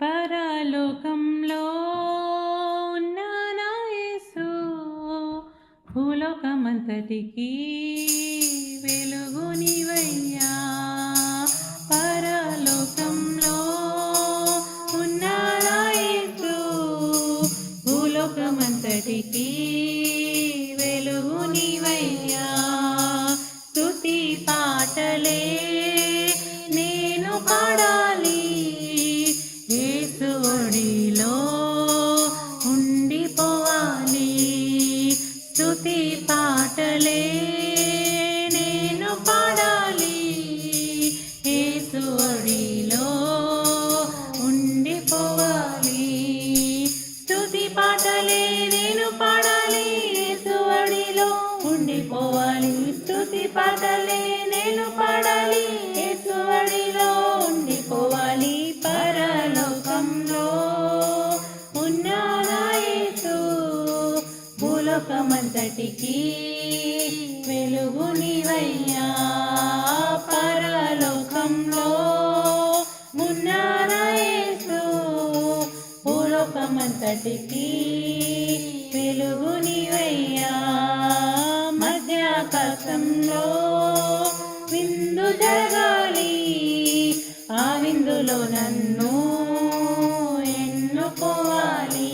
పరలోకంలో ఉన్న నా యేసు భూలోకమంతటికి వెలుగు నీవయ్యా. పరలోకంలో ఉన్న నా యేసు భూలోకమంతటికి వెలుగు నీవయ్యా. స్తుతి పాటలే నేను పాడాలి, యేసు ఒడిలో ఉండిపోవాలి. స్తుతి పాటలే నేను పాడాలి, యేసు ఒడిలో ఉండిపోవాలి. స్తుతి పాటలే నేను పాడాలి, యేసు ఒడిలో ఉండిపోవాలి. స్తుతి పాటలే నేను పాడాలి, యేసు ఒడిలో ఉండిపోవాలి. పరలోకంలో ఉన్న నా యేసు భూలోకమంతటికి వెలుగు నీవయ్యా. పరలోకంలో ఉన్న నా యేసు భూలోకమంతటికి వెలుగు నీవయ్యా. మధ్యాకాశంలో విందు జరగాలి, ఆ విందులో నన్ను ఎన్నుకోవాలి.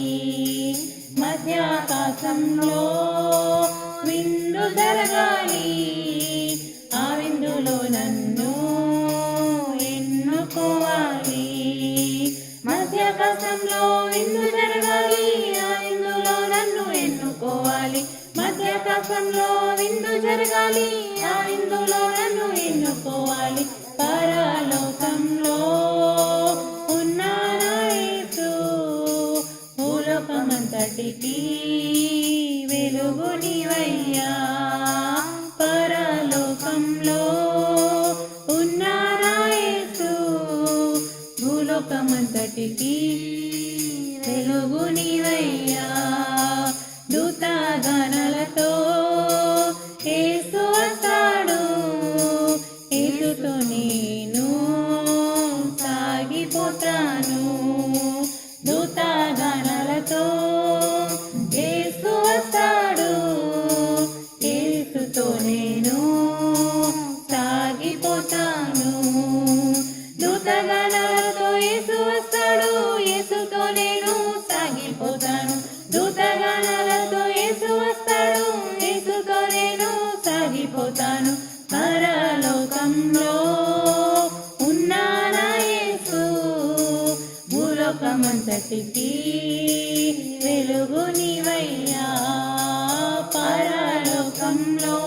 మధ్యాకాశంలో విందు జరగాలి, ఆ విందులో నన్ను ఎన్నుకోవాలి. మధ్యాకాశంలో విందు జరగాలి, ఆ విందులో నన్ను ఎన్నుకోవాలి. మధ్యాకాశంలో విందు జరగాలి, ఆ విందులో నన్ను ఎన్నుకోవాలి. పరలోకంలో ఉన్న నా యేసు భూలోకమంతటికి వెలుగు నీవయ్యా. పరలోకంలో ఉన్న నా యేసు భూలోకమంతటికి వెలుగు నీవయ్యా. దూతగణాలతో యేసు వస్తాడు, యేసుతో నేను సాగిపోతాను. దూతగణాలతో యేసు వస్తాడు, యేసుతో నేను సాగిపోతాను. దూతగణాలతో యేసు వస్తాడు, యేసుతో నేను సాగిపోతాను. దూతగణాలతో యేసు వస్తాడు, యేసుతో నేను సాగిపోతాను. పరలోకంలో ఉన్న నా యేసు భూలోకమంతటికి వెలుగు నీవయ్యా. పరలోకంలో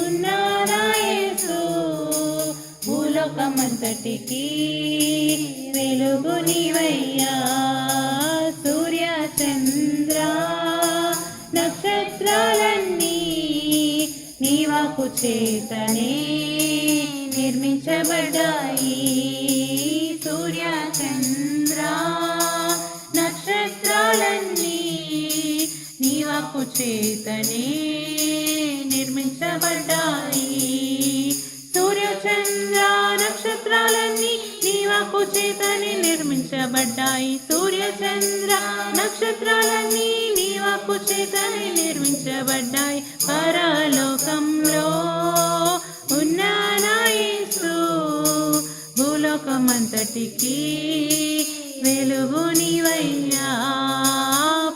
ఉన్న నా యేసు భూలోకమంతటికి వెలుగు నీవయ్యా. సూర్య చంద్ర నక్షత్రాలన్నీ నీ వాక్కు చేతనే నిర్మించబడ్డాయి. సూర్య చంద్ర నక్షత్రాలన్నీ నీ వాక్కు చేతనే నిర్మించబడ్డాయి. సూర్య చంద్ర నక్షత్రాలన్నీ నీ వాక్కు చేతనే నిర్మించబడ్డాయి. సూర్య చంద్ర నక్షత్రాలన్నీ నీ వాక్కు చేతనే నిర్మించబడ్డాయి. పరలోకంలో ఉన్న నా యేసు భూలోకమంతటికి వెలుగు నీవయ్యా.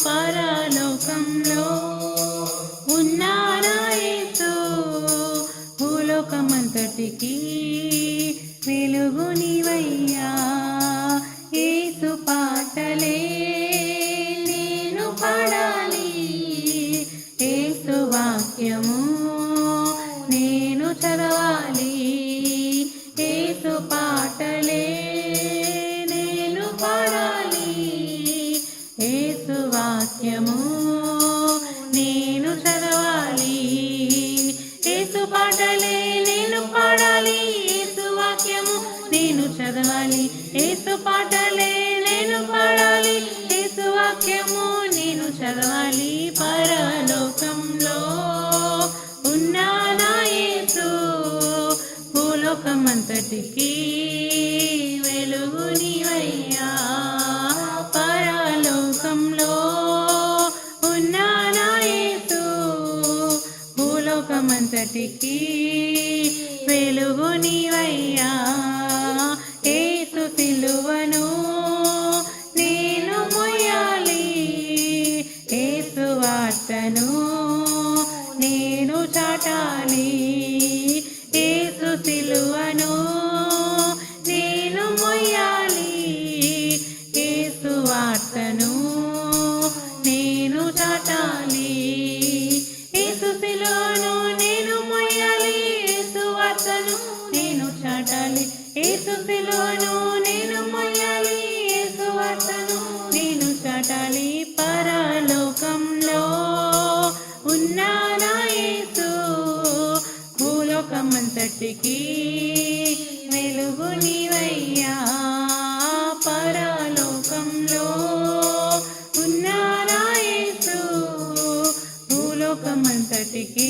పరలోకంలో ఉన్న నా యేసు భూలోకమంతటికి వెలుగు నీవయ్యా. యేసు పాటలే నేను పాడాలి, యేసు వాక్యము నేను చదవాలి. యేసు పాటలే నేను పాడాలి, యేసు వాక్యము నేను చదవాలి. యేసు పాటలే నేను పాడాలి, యేసు వాక్యము నేను చదవాలి. యేసు పాటలే నేను పాడాలి, యేసు వాక్యము నేను చదవాలి. పరలోకంలో ఉన్న నా యేసు భూలోకమంతటికి వెలుగు నీవయ్యా. భూలోకమంతటికి వెలుగు నీవయ్యా యేసు సిలువను నేను మోయాలి యేసు వార్తను నేను చాటాలి యేసు సిలువను నేను మోయాలి యేసు వార్తను నేను చాటాలి యేసు సిలువను నేను మోయాలి యేసు వార్తను నేను చాటాలి యేసు సిలువను నేను మోయాలి యేసు వార్తను నేను చాటాలి పరలోకంలో ఉన్నా నా యేసు భూలోకమంతటికి వెలుగు నీవయ్యా పరలోకంలో ఉన్నా నా యేసు భూలోకమంతటికి